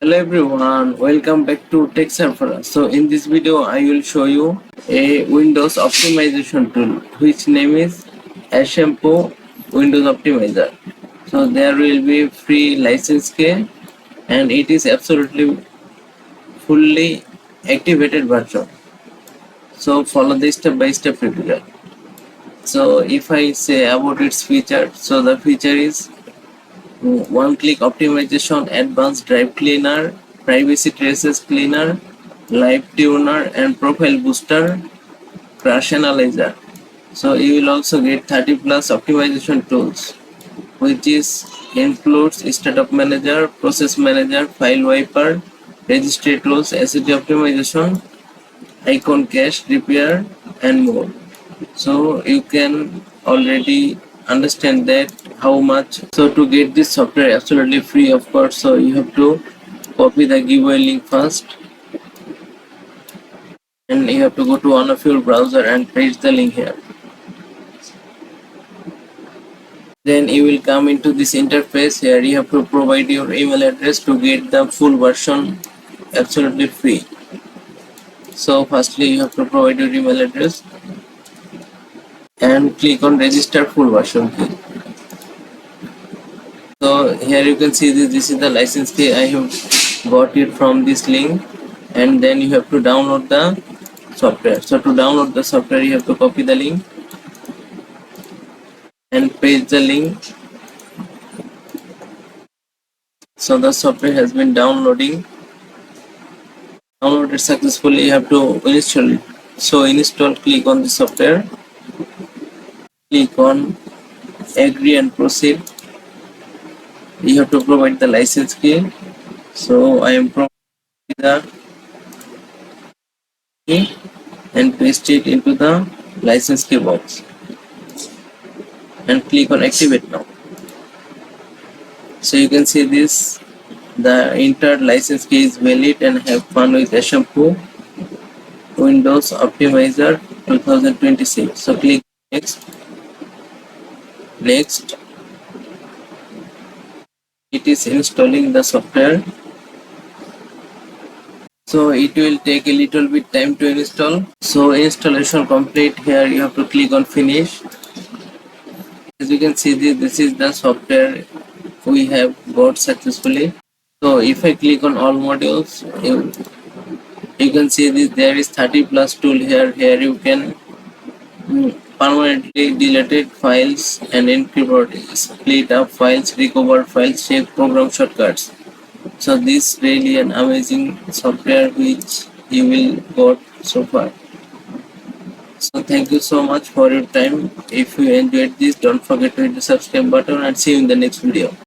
Hello everyone, welcome back to Tech Surfer. So in this video I will show you a Windows optimization tool which name is Ashampoo Windows Optimizer. So there will be free license key and it is absolutely fully activated version. So follow the step by step tutorial. So if I say about its feature, so the feature is one-click optimization, advanced drive cleaner, privacy traces cleaner, live tuner, and profile booster, crash analyzer. So you will also get 30 plus optimization tools, which is includes startup manager, process manager, file wiper, registry tools, SSD optimization, icon cache repair, and more. So you can already understand that how much. So to get this software absolutely free, of course, so you have to copy the giveaway link first, and you have to go to one of your browser and paste the link here. Then you will come into this interface. Here you have to provide your email address to get the full version absolutely free. So firstly you have to provide your email address and click on register full version key. So here you can see this is the license key. I have got it from this link, and then you have to download the software. So to download the software you have to copy the link and paste the link. So the software has been downloaded successfully. You have to install it. So install, click on the software, click on agree and proceed. You have to provide the license key. So I am providing the key and paste it into the license key box and click on activate now. So you can see this, the entered license key is valid, and have fun with Ashampoo Windows Optimizer 2026. So click next. Next, it is installing the software. So it will take a little bit time to install. So installation complete. Here you have to click on finish. As you can see, this is the software we have got successfully. So if I click on all modules, you can see this, there is 30 plus tool here. Here you can permanently deleted files and encrypt, split up files, recover files, check program shortcuts. So this really an amazing software which you will got so far. So thank you so much for your time. If you enjoyed this, don't forget to hit the subscribe button, and see you in the next video.